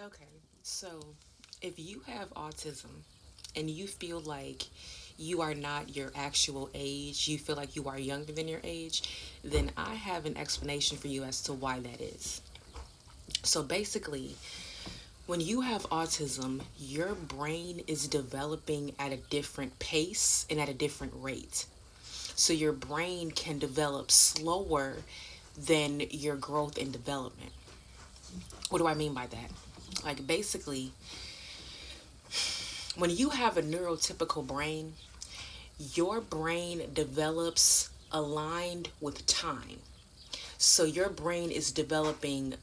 Okay, so if you have autism and you feel like you are not your actual age, you feel like you are younger than your age, then I have an explanation for you as to why that is. So basically, when you have autism, your brain is developing at a different pace and at a different rate. So your brain can develop slower than your growth and development. What do I mean by that? Like basically, when you have a neurotypical brain, your brain develops aligned with time. So your brain is developing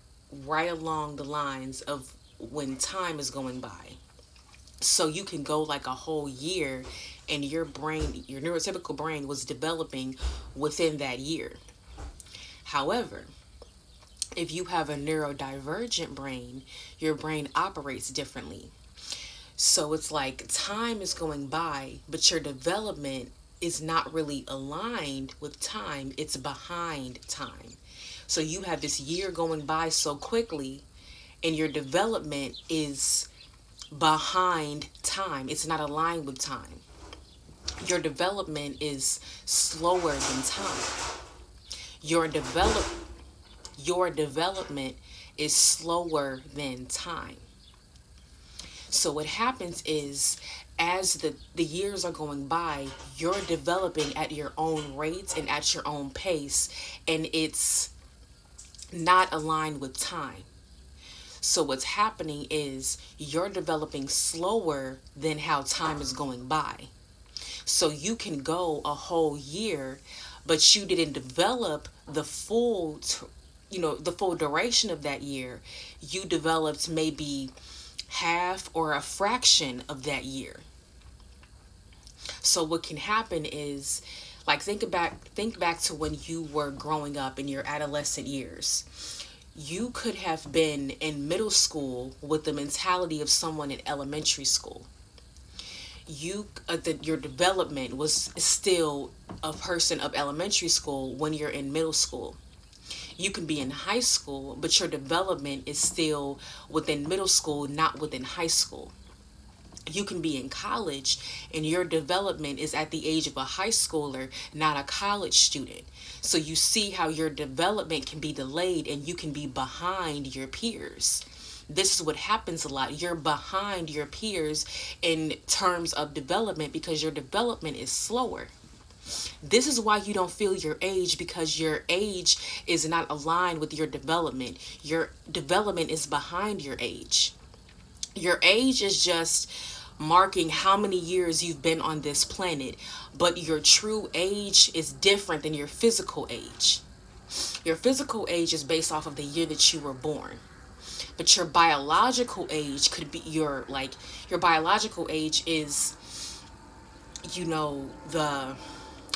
right along the lines of when time is going by. So you can go like a whole year and your brain, your neurotypical brain was developing within that year. However, if you have a neurodivergent brain, your brain operates differently. So it's like time is going by, but your development is not really aligned with time, it's behind time. So you have this year going by so quickly, and your development is behind time, it's not aligned with time. Your development is slower than time. Your develop your development is slower than time. So what happens is as the years are going by, you're developing at your own rate and at your own pace, and it's not aligned with time. So what's happening is you're developing slower than how time is going by. So you can go a whole year, but you didn't develop the full duration of that year. You developed maybe half or a fraction of that year. So what can happen is like think back to when you were growing up in your adolescent years. You could have been in middle school with the mentality of someone in elementary school. Your development was still a person of elementary school when you're in middle school. You can be in high school, but your development is still within middle school, not within high school. You can be in college and your development is at the age of a high schooler, not a college student. So you see how your development can be delayed and you can be behind your peers. This is what happens a lot. You're behind your peers in terms of development because your development is slower. This is why you don't feel your age, because your age is not aligned with your development. Your development is behind your age. Your age is just marking how many years you've been on this planet, but your true age is different than your physical age. Your physical age is based off of the year that you were born. But your biological age could be your biological age is the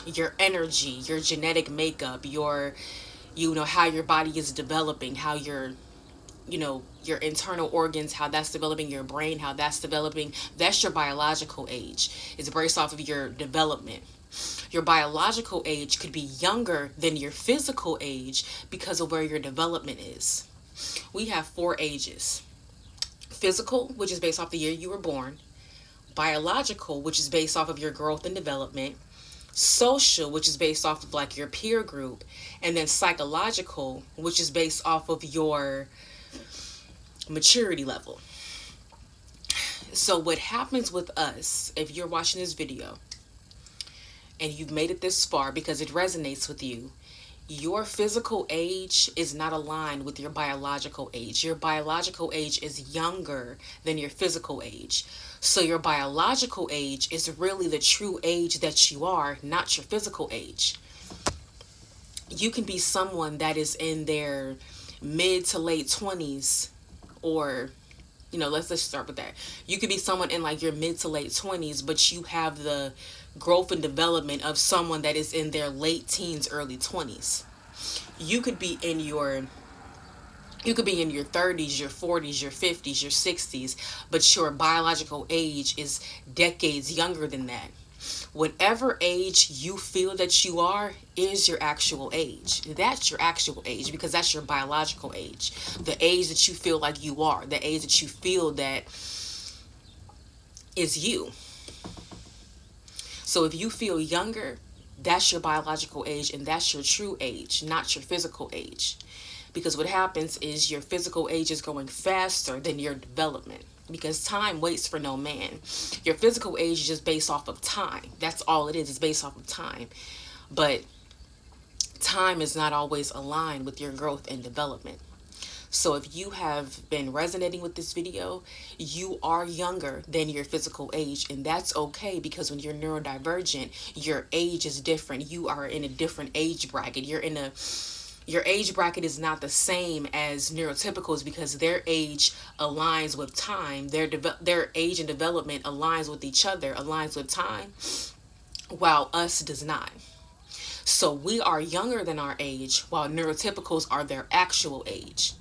your energy, your genetic makeup, how your body is developing, how your internal organs, how that's developing, your brain, how that's developing. That's your biological age. It's based off of your development. Your biological age could be younger than your physical age because of where your development is. We have four ages: physical, which is based off the year you were born; biological, which is based off of your growth and development; social, which is based off of like your peer group; and then psychological, which is based off of your maturity level. So, what happens with us, if you're watching this video and you've made it this far because it resonates with you, your physical age is not aligned with your biological age. Your biological age is younger than your physical age. So, your biological age is really the true age that you are, not your physical age. You can be someone that is in their mid to late 20s, or let's start with that. You could be someone in like your mid to late 20s, but you have the growth and development of someone that is in their late teens, early 20s. You could be in your you could be in your 30s, your 40s, your 50s, your 60s, but your biological age is decades younger than that. Whatever age you feel that you are is your actual age. That's your actual age because that's your biological age. The age that you feel like you are, the age that you feel that is you. So if you feel younger, that's your biological age and that's your true age, not your physical age. Because what happens is your physical age is going faster than your development because time waits for no man. Your physical age is just based off of time. That's all it is. It's based off of time. But time is not always aligned with your growth and development. So if you have been resonating with this video, you are younger than your physical age, and that's okay because when you're neurodivergent, your age is different. You are in a different age bracket. Your age bracket is not the same as neurotypicals because their age aligns with time. Their age and development aligns with each other, aligns with time, while us does not. So we are younger than our age, while neurotypicals are their actual age.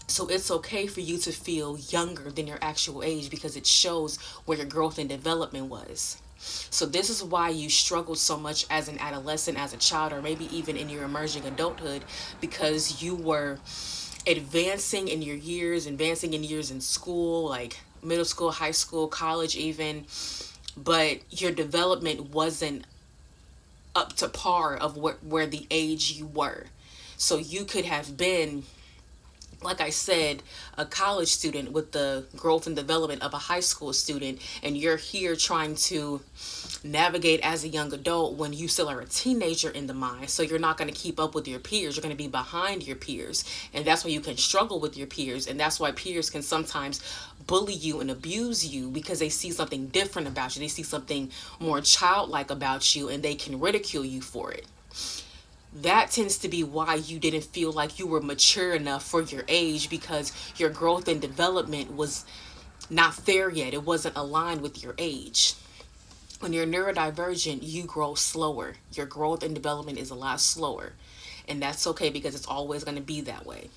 So it's okay for you to feel younger than your actual age because it shows where your growth and development was. So this is why you struggled so much as an adolescent, as a child, or maybe even in your emerging adulthood, because you were advancing in your years, advancing in years in school, like middle school, high school, college even, but your development wasn't up to par of where the age you were. So you could have been, like I said, a college student with the growth and development of a high school student, and you're here trying to navigate as a young adult when you still are a teenager in the mind. So you're not going to keep up with your peers. You're going to be behind your peers. And that's why you can struggle with your peers. And that's why peers can sometimes bully you and abuse you because they see something different about you. They see something more childlike about you and they can ridicule you for it. That tends to be why you didn't feel like you were mature enough for your age because your growth and development was not there yet. It wasn't aligned with your age. When you're neurodivergent, you grow slower. Your growth and development is a lot slower. And that's okay because it's always going to be that way.